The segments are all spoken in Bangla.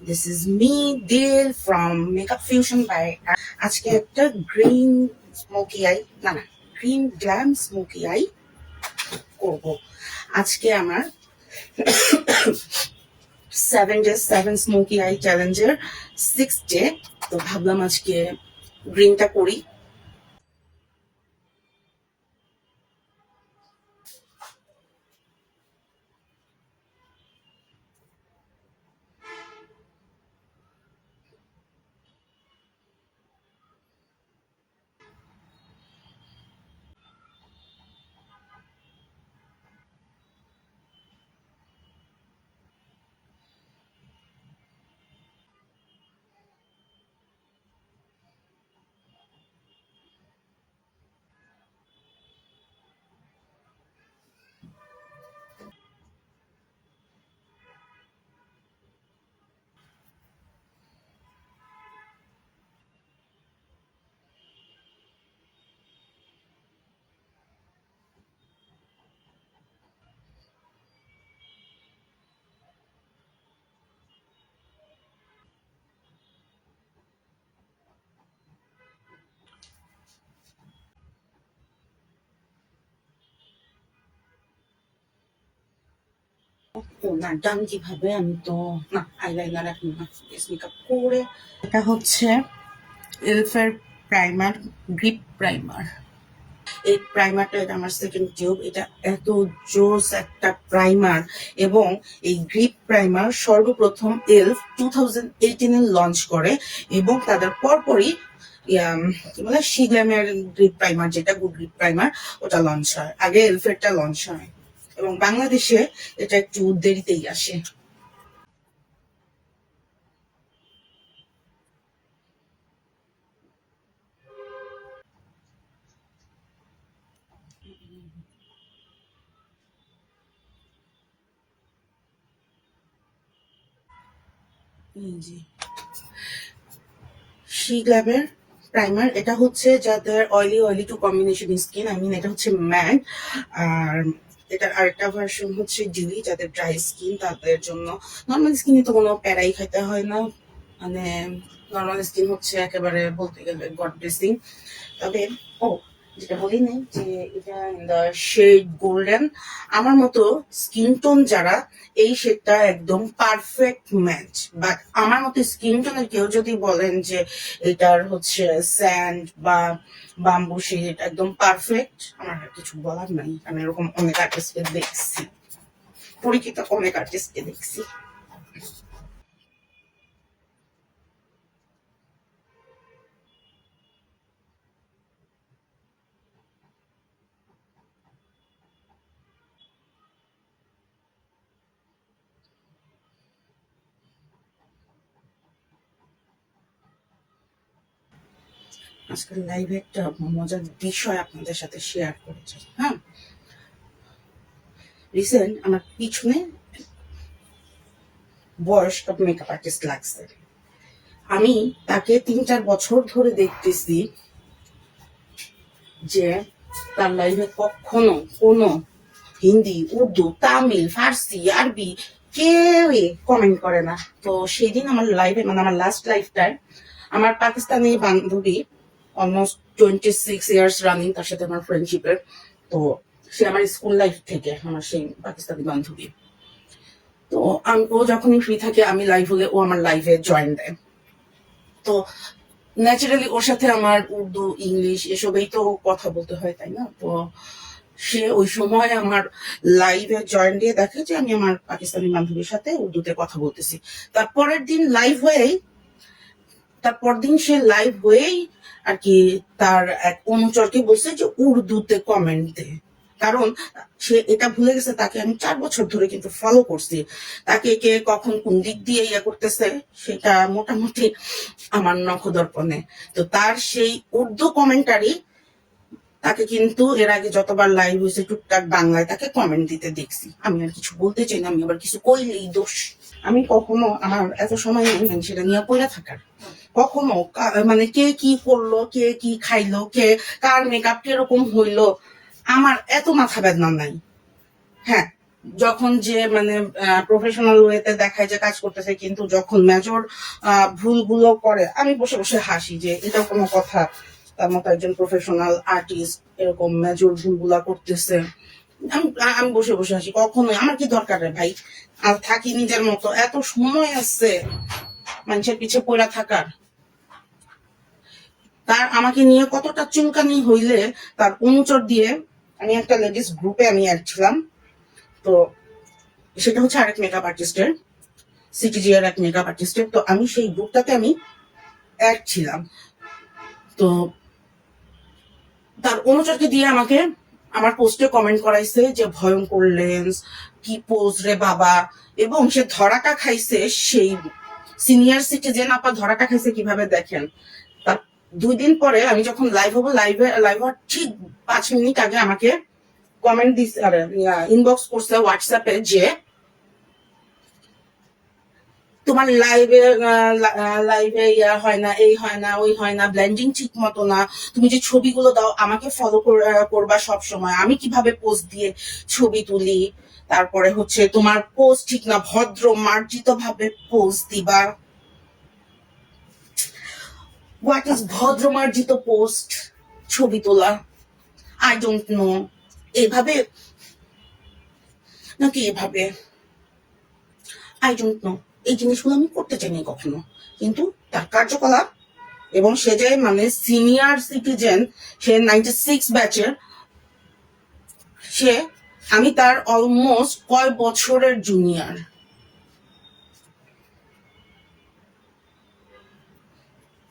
This is me, Dale from Makeup Fusion by আজকে একটা গ্রিন স্মোকি আই না গ্রিন গ্ল্যাম স্মোকি আই করব। আজকে আমার 7 days 7 স্মোকি আই চ্যালেঞ্জের 6th ডে। তো ভাবলাম আজকে গ্রিনটা করি। তো না ডান কিভাবে, আমি তো না আইলাইনার এখন না ফেস মেকআপ করে। এটা হচ্ছে এলফের প্রাইমার, গ্রিপ প্রাইমার। এই প্রাইমারটা এটা আমার সেকেন্ড টিউব। এটা এত জোস একটা প্রাইমার, এবং এই গ্রিপ প্রাইমার সর্বপ্রথম এলফ 2018 লঞ্চ করে, এবং তাদের পরপরই কি বলে শিগ্ল্যামের গ্রিপ প্রাইমার, যেটা গুড গ্রিপ প্রাইমার, ওটা লঞ্চ হয়। আগে এলফেরটা লঞ্চ হয়, এবং বাংলাদেশে এটা একটু দেরিতেই আসে। জি, শিগ্ল্যামের প্রাইমার। এটা হচ্ছে যাদের oily oily to combination skin, I mean এটা হচ্ছে ম্যাট। আর এটার আরেকটা ভার্সন হচ্ছে ডিউই, যাদের ড্রাই স্কিন তাদের জন্য। নর্মাল স্কিনে তো কোনো প্যারাই খাইতে হয় না, মানে নর্মাল স্কিন হচ্ছে একেবারে বলতে গেলে গড ব্লেসিং। তবে ও যেটা বলি নাই যে এটা ইন দ্য শেড গোল্ডেন, আমার মতো স্কিন টোন যারা, এই শেডটা একদম পারফেক্ট ম্যাচ। বাট আমার মতো স্কিন টোনের কেউ যদি বলেন যে এটার হচ্ছে স্যান্ড বা বাম্বু শেড একদম পারফেক্ট, আমার আর কিছু বলার নাই। আমি এরকম অনেক আর্টিস্টকে দেখছি, পরিচিত অনেক আর্টিস্টকে দেখছি। আজকের লাইভে একটা মজার বিষয় আপনাদের সাথে শেয়ার করতে চাই। হ্যাঁ, রিসেন্ট আমার পিছনে বয়স্ক মেকআপ আর্টিস্ট লাগছে। আমি তাকে 3-4 বছর ধরে দেখতেছি যে তার লাইভে কখনো কোনো হিন্দি, উর্দু, তামিল, ফার্সি, আরবি কেউই কমেন্ট করে না। তো সেদিন আমার লাইভে, মানে আমার লাস্ট লাইফটায়, আমার পাকিস্তানি বান্ধবী, অলমোস্ট 26 ইয়ার্স রানিং তার সাথে আমার ফ্রেন্ডশিপের। তো সে আমার স্কুল লাইফ থেকে আমার সেই পাকিস্তানি বান্ধবী। তো ও যখনই ফ্রি থাকে আমি লাইভ হলে ও আমার লাইভে জয়েন দেয়। তো ন্যাচারালি ওর সাথে আমার উর্দু, ইংলিশ এসবেই তো কথা বলতে হয়, তাই না? তো সে ওই সময় আমার লাইভে জয়েন দিয়ে দেখে যে আমি আমার পাকিস্তানি বান্ধবীর সাথে উর্দুতে কথা বলতেছি। তারপরের দিন লাইভ হয়েই তারপর দিন সে লাইভ হয়েই আর কি তার এক অনুচরকে বলছে যে উর্দুতে কমেন্ট দে। কারণ সে এটা ভুলে গেছে, তাকে আমি 4 বছর ধরে কিন্তু ফলো করছি। তাকে কে কখন কোন দিক দিয়ে ইয়ে করতেছে সেটা মোটামুটি আমার নখদর্পণে। তো তার সেই উর্দু কমেন্টারি, তাকে কিন্তু এর আগে যতবার লাইভ হয়েছে টুকটাক বাংলায় তাকে কমেন্ট দিতে দেখছি। আমি আর কিছু বলতে চাই না, আমি আবার কিছু কইলেই দোষ। আমি কখনো আমার এত সময় নেই সেটা নিয়ে পড়ে থাকার। কখনো মানে কে কি করলো, কে কি খাইলো, কে কার মেকআপ কিরকম হইলো, আমার এত মাথা বেদনা নাই। হ্যাঁ, যখন যে মানে প্রফেশনাল ওয়েতে দেখায় যে কাজ করতেছে, কিন্তু যখন মেজর ভুলগুলো করে আমি বসে বসে হাসি যে এটা কোনো কথা, তার মতো একজন প্রফেশনাল আর্টিস্ট এরকম মেজর ভুলগুলা করতেছে। আমি আমি বসে বসে হাসি, কখনোই আমার কি দরকার রে ভাই, আর থাকি নিজের মতো, এত সময় আছে মানুষের পিছে পড়া থাকার। তার আমাকে নিয়ে কতটা চুলকানি হইলে তার অনুচর দিয়ে, আমি একটা লেডিস গ্রুপে আমি অ্যাড ছিলাম, তো সেটা হচ্ছে আরেক মেকআপ আর্টিস্টের, সিটিজি এর এক মেকআপ আর্টিস্টের, তো আমি সেই গ্রুপটাতে আমি অ্যাড ছিলাম। তো তার অনুচরকে দিয়ে আমাকে আমার পোস্টে কমেন্ট করাইছে যে ভয়ঙ্কর লেন্স, কি পোজ রে বাবা, এবং সে ধরাটা খাইছে, সেই সিনিয়র সিটিজেন আপা ধরাটা খাইছে কিভাবে দেখেন। তার 2 দিন পরে আমি যখন লাইভ হবো, লাইভ হওয়ার ঠিক 5 মিনিট আগে আমাকে কমেন্ট দিছে, ইনবক্স করছে হোয়াটসঅ্যাপে যে তোমার লাইভে ইয়া হয় না, এই হয় না, ওই হয় না, ব্লেন্ডিং ঠিক মতো না, তুমি যে ছবিগুলো দাও আমাকে ফলো করবা সব সময়, আমি কিভাবে পোস্ট দিয়ে ছবি তুলি, তারপরে হচ্ছে তোমার পোস্ট ঠিক না, ভদ্র মার্জিত ভাবে পোস্ট দিবা। হোয়াট ইজ ভদ্র মার্জিত পোস্ট, ছবি তোলা, আই ডোন্ট নো, এভাবে নাকি এভাবে, আই ডোন্ট নো। এই জিনিসগুলো আমি করতে চাইনি কখনো, কিন্তু তার কার্যকলাপ, এবং সে যে মানে সিনিয়র সিটিজেন, সে 96 ব্যাচের, সে, আমি তার অলমোস্ট কয় বছরের জুনিয়র,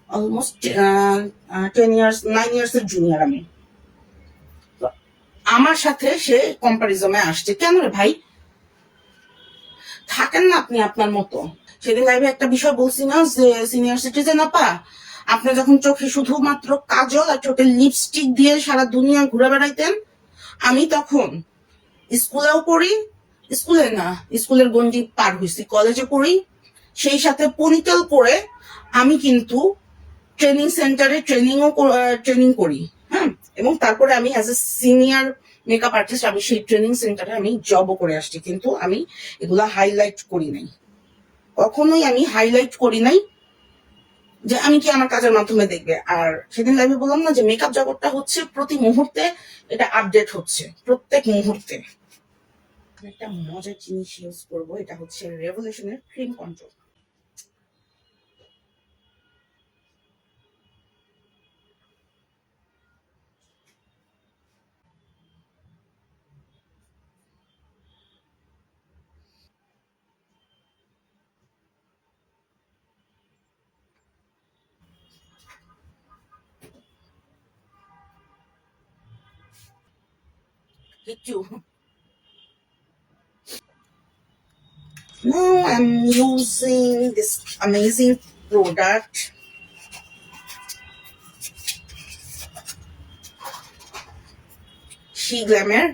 অলমোস্ট 10 ইয়ার্স 9 ইয়ার্স এর জুনিয়র আমি। তো আমার সাথে সে কম্পারিজমে আসছে কেন রে ভাই, থাকেন না আপনি আপনার মতো। সেদিন লাইভে একটা বিষয় বলছি না যে সিনিয়র সিটিজেন আপা, আপনি যখন চোখে শুধুমাত্র কাজল আর চোখে লিপস্টিক দিয়ে সারা দুনিয়া ঘুরে বেড়াইতেন, আমি তখন স্কুলেও পড়ি, স্কুলে না, স্কুলের গন্ডি পার হয়েছি, কলেজে পড়ি, সেই সাথে পনিটেল করে আমি কিন্তু ট্রেনিং সেন্টারে ট্রেনিং করি। হ্যাঁ, এবং তারপরে আমি as a senior makeup artist আমি সেই ট্রেনিং সেন্টারে আমি জবও করে আসছি, কিন্তু আমি এগুলা হাইলাইট করি নাই, কখনোই আমি হাইলাইট করি নাই যে আমি কি আমার কাজের মাধ্যমে দেখবে। আর সেদিন লাইভে বললাম না যে মেকআপ জগৎটা হচ্ছে প্রতি মুহূর্তে এটা আপডেট হচ্ছে, প্রত্যেক মুহূর্তে। একটা মজার জিনিস ইউজ করবো, এটা হচ্ছে রেভলিউশনের ক্রিম কন্ট্রোল। কিচ্ছু। Now I'm using this amazing product, She Glamour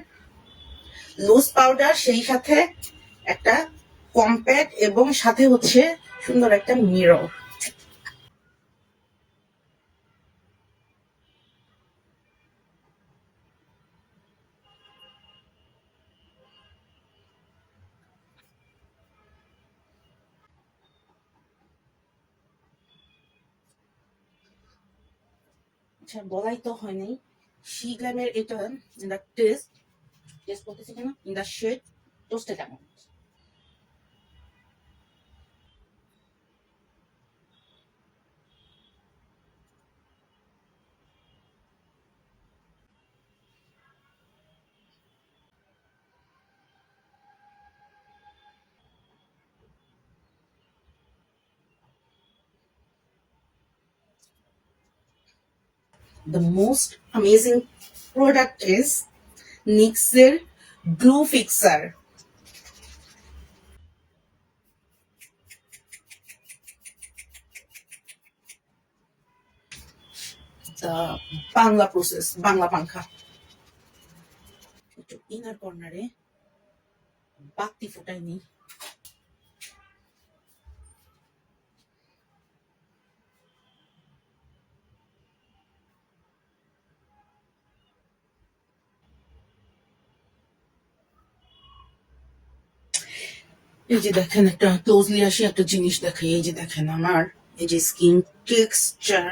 loose powder, সেই সাথে একটা কম্প্যাক্ট, এবং সাথে হচ্ছে সুন্দর একটা মিরর। আচ্ছা, বলাই তো হয় নাই, শি গ্ল্যামের এটা ইন দ্য টেস্ট, টেস্ট করতেছি কেন, in the shade toasted amount. The most amazing product is NYXের glue fixer, the Bangla process, Bangla পাংখা। একটু ইনার কর্নারে বাতি ফুটাই নি। এই যে দেখেন, একটা ক্লোজলি আসি, একটা জিনিস দেখে। এই যে দেখেন আমার এই যে স্কিন টেক্সচার,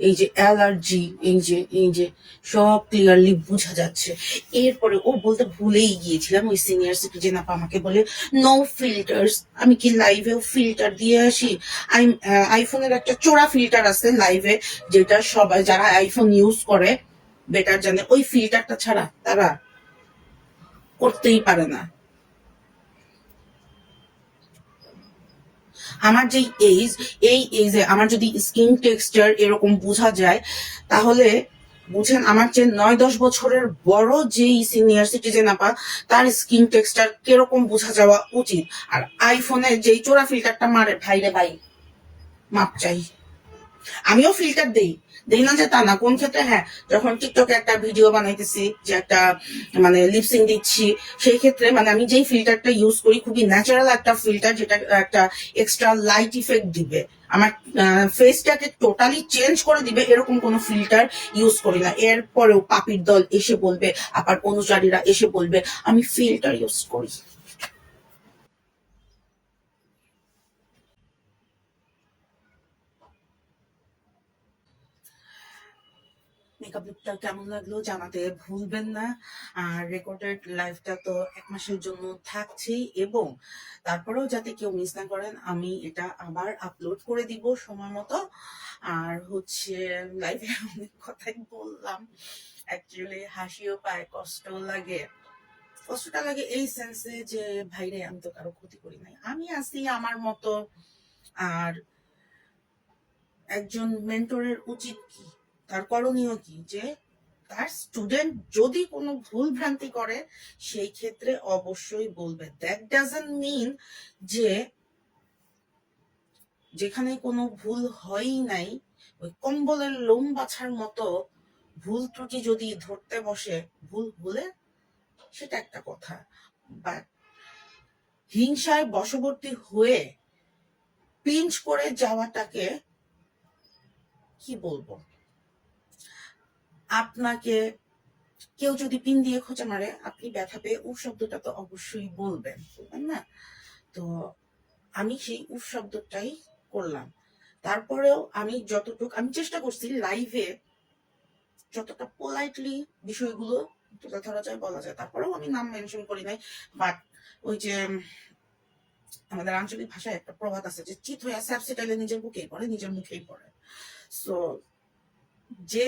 এই যে অ্যালার্জি, এই যে সব ক্লিয়ারলি বোঝা যাচ্ছে। এরপরে ও বলতে ভুলেই গিয়েছিলাম, ওই সিনিয়র সিটিজেন আপা আমাকে বলে নো ফিল্টার্স। আমি কি লাইভেও ফিল্টার দিয়ে আসি? আইফোনের একটা চোরা ফিল্টার আছে লাইভে, যেটা সবাই যারা আইফোন ইউজ করে বেটার জানে। ওই ফিল্টারটা ছাড়া তারা করতেই পারে না। আমার যে এইজ, এই এইজে আমার যদি স্কিন টেক্সচার এরকম বোঝা যায়, তাহলে বুঝেন আমার যে 9-10 বছরের বড় যেই সিনিয়র সিটিজেন আপা, তার স্কিন টেক্সচার কিরকম বোঝা যাওয়া উচিত। আর আইফোনে যেই চোরা ফিল্টারটা মারে, ভাইরে ভাই, মাপ চাই। আমিও ফিল্টার দেই, দেই না যে তা না। কোন ক্ষেত্রে, হ্যাঁ, যখন টিকটকে একটা ভিডিও বানাইতেছি, যে একটা মানে লিপসিং দিচ্ছি, সেই ক্ষেত্রে মানে আমি যেই ফিল্টারটা ইউজ করি খুবই ন্যাচারাল একটা ফিল্টার, যেটা একটা এক্সট্রা লাইট ইফেক্ট দিবে, আমার ফেসটাকে টোটালি চেঞ্জ করে দিবে, এরকম কোনো ফিল্টার ইউজ করি না। এরপরেও পাপির দল এসে বলবে, আবার অনুসারীরা এসে বলবে আমি ফিল্টার ইউজ করি। মেকআপ লুকটা কেমন লাগলো জানাতে ভুলবেন না। আর রেকর্ডেড লাইভটা তো 1 মাসের জন্য থাকছেই, এবং তারপরেও যাতে কেউ মিস না করেন, আমি এটা আবার আপলোড করে দিব সময় মতো। আর হচ্ছে লাইভে অনেক কথাই বললাম, অ্যাকচুয়ালি হাসিও পায়, কষ্টও লাগে। কষ্টটা লাগে এই সেন্সে যে ভাইরে, আমি তো কারো ক্ষতি করি নাই, আমি আছি আমার মতো। আর একজন মেন্টরের উচিত কি, তার করণীয় কি, যে তার স্টুডেন্ট যদি কোনো ভুল ভ্রান্তি করে সেই ক্ষেত্রে অবশ্যই বলবে। দ্যাট ডাজন্ট মিন যে যেখানে কোনো ভুল হয়ই নাই, ওই কম্বলের লোম বাছার মতো ভুল ত্রুটি যদি ধরতে বসে, ভুল হলে সেটা একটা কথা, বাট হিংসায় বশবর্তী হয়ে পিঞ্চ করে যাওয়াটাকে কি বলবো। আপনাকে কেউ যদি পিন দিয়ে খোঁচা মারে, আপনি ব্যথা পেয়ে উফ শব্দটা তো অবশ্যই বলবেন, বলবেন না? তো আমি সেই উফ শব্দটাই করলাম। তারপরেও আমি যতটুকু আমি চেষ্টা করছি লাইভে যতটা পোলাইটলি বিষয়গুলো তুলে ধরা যায়, বলা যায়। তারপরেও আমি নাম মেনশন করি নাই, বাট ওই যে আমাদের আঞ্চলিক ভাষায় একটা প্রবাদ আছে যে চিত হয়ে স্যাপসিটাইলে নিজের বুকেই পড়ে, নিজের মুখেই পড়ে। সো যে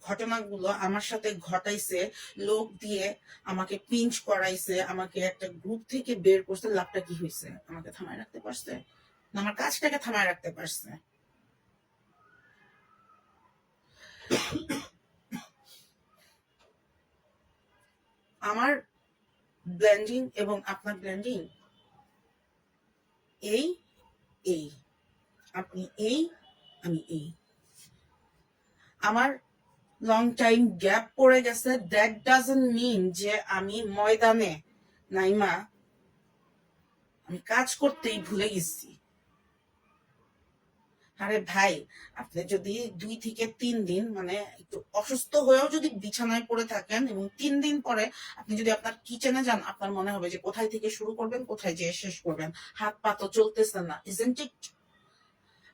ঘটনাগুলো আমার সাথে ঘটাইছে, লোক দিয়ে আমাকে পিঞ্চ করাইছে, আমাকে একটা গ্রুপ থেকে বের করছে, লাভটা কি হয়েছে? আমাকে থামায় রাখতে পারছে না, আমার কাজটাকে থামায় রাখতে পারছে? আমার ব্লেন্ডিং এবং আপনার ব্লেন্ডিং এই এই আপনি এই, আমি এই। আমার লং টাইম গ্যাপ পড়ে গেছে, দ্যাট ডাজন্ট মিন যে আমি ময়দানে নাইমা আমি কাজ করতেই ভুলে গেছি। আরে ভাই, আপনি যদি 2 থেকে 3 দিন মানে একটু অসুস্থ হয়েও যদি বিছানায় পড়ে থাকেন, এবং 3 দিন পরে আপনি যদি আপনার কিচেনে যান, আপনার মনে হবে যে কোথায় থেকে শুরু করবেন, কোথায় যেয়ে শেষ করবেন। হাত পা তো চলতেছে না, ইজন্ট ইট?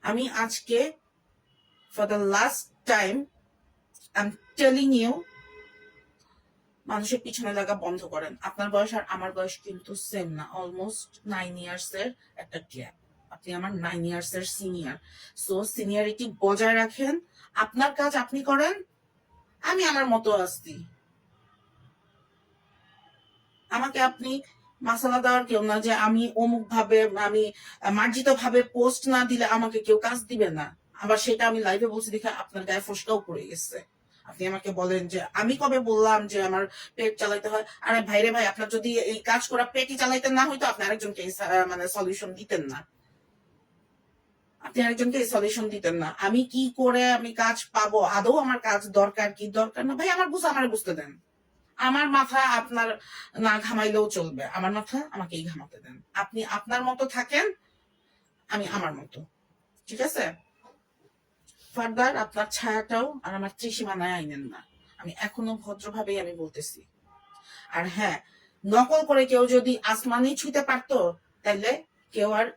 আমি আজকে for the last time I am telling you, মানুষের পিছনে লাগা বন্ধ করেন। আপনার বয়স আর আমার বয়স কিন্তু সেম না, অলমোস্ট 9 ইয়ার্স এর একটা গ্যাপ। আপনি আমার 9 ইয়ার্স এর সিনিয়র। সো সিনিয়রিটি বজায় রাখেন, আপনার কাজ আপনি করেন, আমি আমার মতো আসছি। আমাকে আপনি মাসালা দেওয়ার কেউ না, যে আমি অমুক ভাবে, আমি মার্জিত ভাবে পোস্ট না দিলে আমাকে কেউ কাজ দিবে না। আবার সেটা আমি লাইভে বলছি দেখে আপনার গায়ে ফসকাও পড়ে গেছে। আপনি আমাকে বলেন যে আমি কবে বললাম যে আমার পেট চালাইতে হয়? আরে ভাইরে ভাই, আপনার যদি এই কাজ করা পেটই চালাইতে না হইতো, আপনি আরেকজনকে মানে সলিউশন দিতেন না। আপনি আরেকজনকে সলিউশন দিতেন না। আমি কি করে আমি কাজ পাবো? আদৌ আমার কাজ দরকার কি দরকার না, ভাই আমার আমার বুঝতে দেন। আমার মাথা আপনার না ঘামাইলেও চলবে, আমার মাথা আমাকেই ঘামাতে দেন। আপনি আপনার মতো থাকেন, আমি আমার মতো, ঠিক আছে? ফার্দার আপনার ছায়াটাও আর আমার ত্রিসীমানায় আইনেন না। আমি এখনো ভদ্রভাবেই আমি বলতেছি। আর হ্যাঁ, নকল করে কেউ যদি আসমানি ছুঁতে পারতো, তাইলে কেউ আর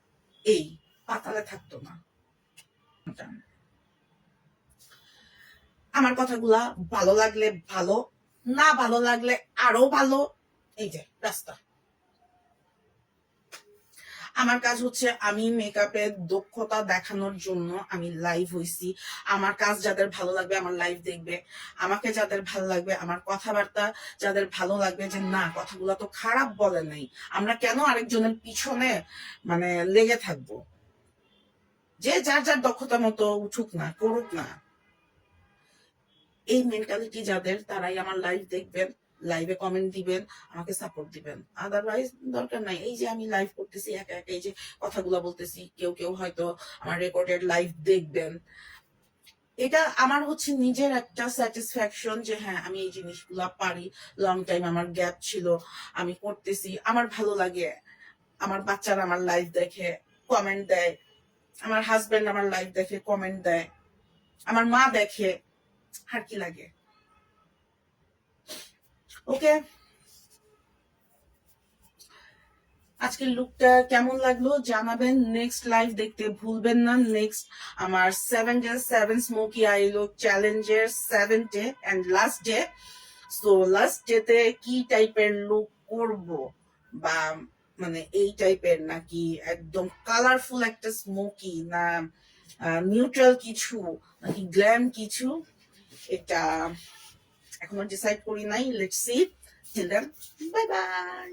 এই পাতালে থাকতো না। আমার কথাগুলা ভালো লাগলে ভালো, না ভালো লাগলে আরো ভালো। এই যে রাস্তা, আমার কাজ হচ্ছে আমি মেকআপের দক্ষতা দেখানোর জন্য আমি লাইভ হইছি। আমার কাজ যাদের ভালো লাগবে আমার লাইভ দেখবে, আমাকে যাদের ভালো লাগবে, আমার কথাবার্তা যাদের ভালো লাগবে, যে না কথাগুলো তো খারাপ বলে নাই, আমরা কেন আরেকজনের পিছনে মানে লেগে থাকবো, যে যার যার দক্ষতা মতো উঠুক না, করুক না, এই মেন্টালিটি যাদের, তারাই আমার লাইভ দেখবেন, লাইভে কমেন্ট দিবেন, আমাকে সাপোর্ট দিবেন। আদারওয়াইজ দরকার নাই। এই যে আমি লাইভ করতেছি একা একা, এই যে কথাগুলো বলতেছি, কেউ কেউ হয়তো আমার রেকর্ডেড লাইভ দেখবেন, এটা আমার হচ্ছে নিজের একটা স্যাটিসফ্যাকশন যে হ্যাঁ আমি এই জিনিসগুলা পারি। লং টাইম আমার গ্যাপ ছিল, আমি করতেছি, আমার ভালো লাগে। আমার বাচ্চারা আমার লাইভ দেখে কমেন্ট দেয়, আমার হাজবেন্ড আমার লাইভ দেখে কমেন্ট দেয়, আমার মা দেখে, আর কি লাগে। ওকে, আজকের লুকটা কেমন লাগলো জানাবেন। নেক্সট লাইভ দেখতে ভুলবেন না। নেক্সট আমার 7 স্মোকি আই লুক চ্যালেঞ্জের 7 day and last day. So last ডেতে কি টাইপের লুক করব, বা মানে এই টাইপের নাকি একদম কালারফুল একটা স্মোকি, না নিউট্রাল কিছু, নাকি গ্ল্যাম কিছু, এটা এখনো ডিসাইড করি নাই। Let's see. Till then, bye by.